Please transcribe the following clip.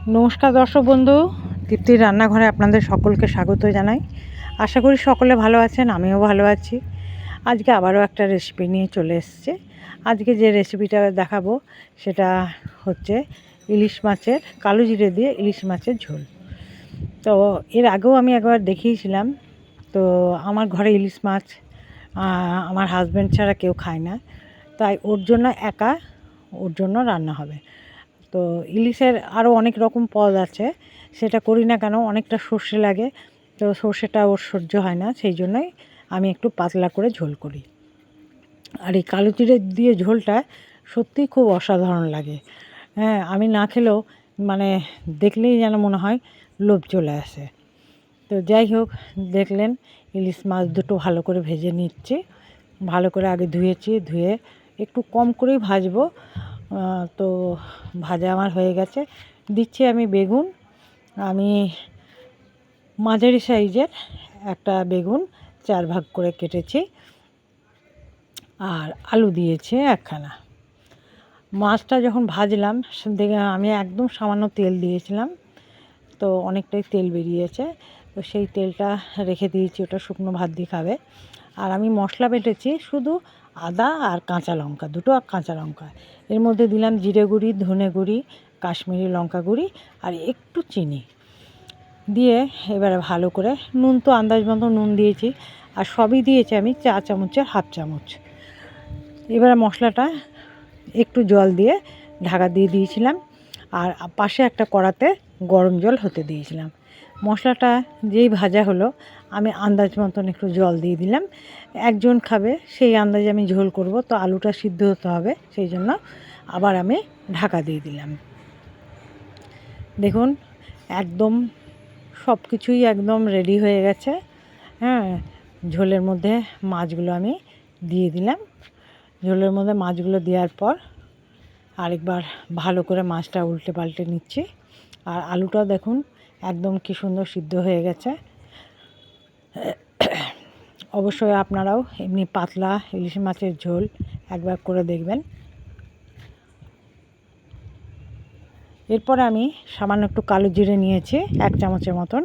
নমস্কার দর্শক বন্ধু, তৃপ্তির রান্নাঘরে আপনাদের সকলকে স্বাগত জানাই। আশা করি সকলে ভালো আছেন, আমিও ভালো আছি। আজকে আবারও একটা রেসিপি নিয়ে চলে এসেছে। আজকে যে রেসিপিটা দেখাবো সেটা হচ্ছে ইলিশ মাছের কালো জিরে দিয়ে ইলিশ মাছের ঝোল। তো এর আগেও আমি একবার দেখিয়েছিলাম। তো আমার ঘরে ইলিশ মাছ আমার হাজব্যান্ড ছাড়া কেউ খায় না, তাই ওর জন্য রান্না হবে। তো ইলিশের আরও অনেক রকম পদ আছে, সেটা করি না কেন অনেকটা সর্ষে লাগে, তো সর্ষেটা ওর সহ্য হয় না, সেই জন্যই আমি একটু পাতলা করে ঝোল করি। আর এই কালো জিরে দিয়ে ঝোলটা সত্যিই খুব অসাধারণ লাগে। হ্যাঁ, আমি না খেলেও মানে দেখলেই যেন মনে হয় লোভ চলে আসে। তো যাই হোক, দেখলেন ইলিশ মাছ দুটো ভালো করে ভেজে নিচ্ছি। ভালো করে আগে ধুয়ে একটু কম করেই ভাজবো। তো ভাজা আমার হয়ে গেছে। দিচ্ছি আমি বেগুন। আমি মাঝারি সাইজের একটা বেগুন 4 ভাগ করে কেটেছি, আর আলু দিয়েছি একখানা। মাছটা যখন ভাজলাম দেখে আমি একদম সামান্য তেল দিয়েছিলাম, তো অনেকটাই তেল বেরিয়েছে। তো সেই তেলটা রেখে দিয়েছি, ওটা শুকনো ভাত দিয়ে খাবে। আর আমি মশলা বেটেছি শুধু আদা আর কাঁচা লঙ্কা, দুটো কাঁচা লঙ্কা। এর মধ্যে দিলাম জিরে গুঁড়ি, ধনে গুঁড়ি, কাশ্মীরি লঙ্কা গুঁড়ি আর একটু চিনি দিয়ে এবারে ভালো করে, নুন তো আন্দাজ মতো নুন দিয়েছি, আর সবই দিয়েছি আমি চা চামচের হাফ চামচ। এবারে মশলাটা একটু জল দিয়ে ঢাকা দিয়ে দিয়েছিলাম, আর পাশে একটা কড়াতে গরম জল হতে দিয়েছিলাম। মশলাটা যেই ভাজা হলো আমি আন্দাজ মতন একটু জল দিয়ে দিলাম। একজন খাবে সেই আন্দাজে আমি ঝোল করব, তো আলুটা সিদ্ধ হতে হবে, সেই জন্য আবার আমি ঢাকা দিয়ে দিলাম। দেখুন একদম সব কিছুই একদম রেডি হয়ে গেছে। হ্যাঁ, ঝোলের মধ্যে মাছগুলো আমি দিয়ে দিলাম। ঝোলের মধ্যে মাছগুলো দেওয়ার পর আরেকবার ভালো করে মাছটা উল্টে পাল্টে নিচ্ছি। আর আলুটাও দেখুন একদম কি সুন্দর সিদ্ধ হয়ে গেছে। অবশ্যই আপনারাও এমনি পাতলা ইলিশ মাছের ঝোল একবার করে দেখবেন। এরপর আমি সামান্য একটু কালো জিরে নিয়েছি 1 চামচের মতন।